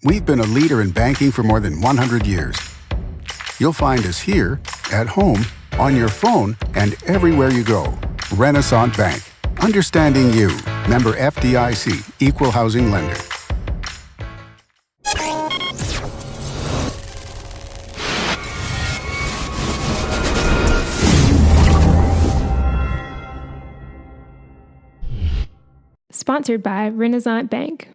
We've been a leader in banking for more than 100 years. You'll find us here, at home, on your phone, and everywhere you go. Renaissance Bank. Understanding you. Member FDIC. Equal housing lender. Sponsored by Renaissance Bank.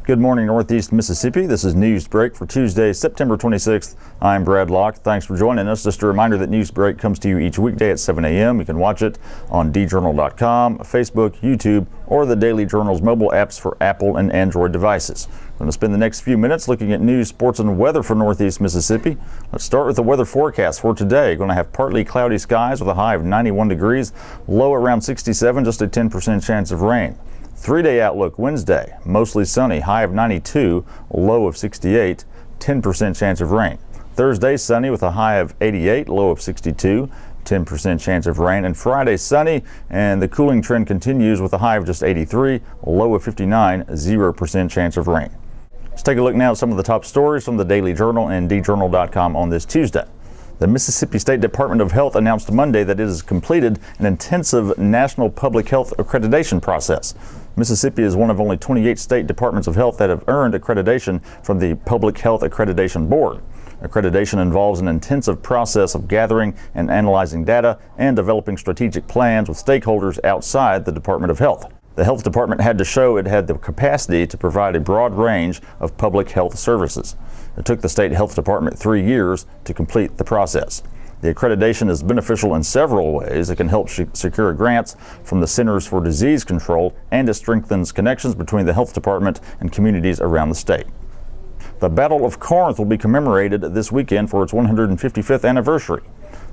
Good morning, Northeast Mississippi. This is Newsbreak for Tuesday, September 26th. I'm Brad Locke. Thanks for joining us. Just a reminder that Newsbreak comes to you each weekday at 7 a.m. You can watch it on djournal.com, Facebook, YouTube, or the Daily Journal's mobile apps for Apple and Android devices. We're going to spend the next few minutes looking at news, sports, and weather for Northeast Mississippi. Let's start with the weather forecast for today. Going to have partly cloudy skies with a high of 91 degrees, low around 67, just a 10% chance of rain. 3-day outlook Wednesday, mostly sunny, high of 92, low of 68, 10% chance of rain. Thursday sunny with a high of 88, low of 62, 10% chance of rain. And Friday sunny, and the cooling trend continues with a high of just 83, low of 59, 0% chance of rain. Let's take a look now at some of the top stories from the Daily Journal and djournal.com on this Tuesday. The Mississippi State Department of Health announced Monday that it has completed an intensive national public health accreditation process. Mississippi is one of only 28 state departments of health that have earned accreditation from the Public Health Accreditation Board. Accreditation involves an intensive process of gathering and analyzing data and developing strategic plans with stakeholders outside the Department of Health. The health department had to show it had the capacity to provide a broad range of public health services. It took the state health department 3 years to complete the process. The accreditation is beneficial in several ways. It can help secure grants from the Centers for Disease Control, and it strengthens connections between the health department and communities around the state. The Battle of Corinth will be commemorated this weekend for its 155th anniversary.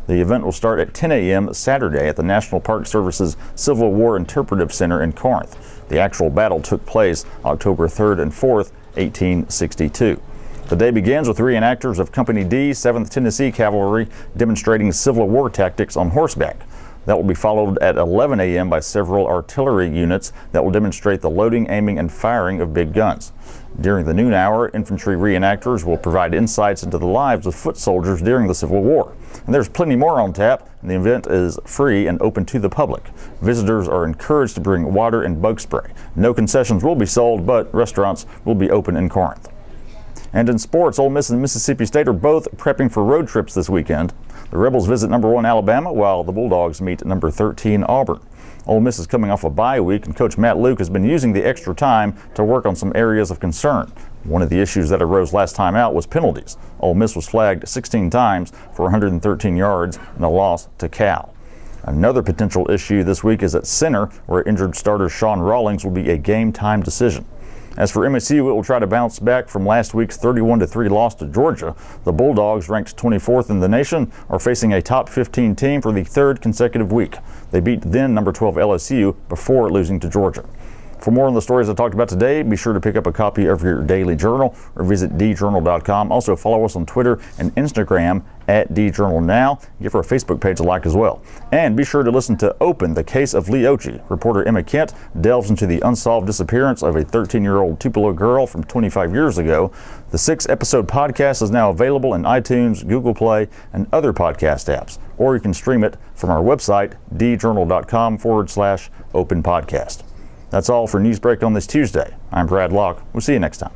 The event will start at 10 a.m. Saturday at the National Park Service's Civil War Interpretive Center in Corinth. The actual battle took place October 3rd and 4th, 1862. The day begins with reenactors of Company D, 7th Tennessee Cavalry, demonstrating Civil War tactics on horseback. That will be followed at 11 a.m. by several artillery units that will demonstrate the loading, aiming, and firing of big guns. During the noon hour, infantry reenactors will provide insights into the lives of foot soldiers during the Civil War. And there's plenty more on tap, and the event is free and open to the public. Visitors are encouraged to bring water and bug spray. No concessions will be sold, but restaurants will be open in Corinth. And in sports, Ole Miss and Mississippi State are both prepping for road trips this weekend. The Rebels visit number 1 Alabama, while the Bulldogs meet number 13 Auburn. Ole Miss is coming off a bye week, and Coach Matt Luke has been using the extra time to work on some areas of concern. One of the issues that arose last time out was penalties. Ole Miss was flagged 16 times for 113 yards and a loss to Cal. Another potential issue this week is at center, where injured starter Sean Rawlings will be a game-time decision. As for MSU, it will try to bounce back from last week's 31-3 loss to Georgia. The Bulldogs, ranked 24th in the nation, are facing a top 15 team for the third consecutive week. They beat then number 12 LSU before losing to Georgia. For more on the stories I talked about today, be sure to pick up a copy of your Daily Journal or visit djournal.com. Also follow us on Twitter and Instagram at djournalnow. Give our Facebook page a like as well. And be sure to listen to Open, the Case of Lee Ochi. Reporter Emma Kent delves into the unsolved disappearance of a 13-year-old Tupelo girl from 25 years ago. The 6-episode podcast is now available in iTunes, Google Play, and other podcast apps. Or you can stream it from our website, djournal.com/open podcast. That's all for Newsbreak on this Tuesday. I'm Brad Locke. We'll see you next time.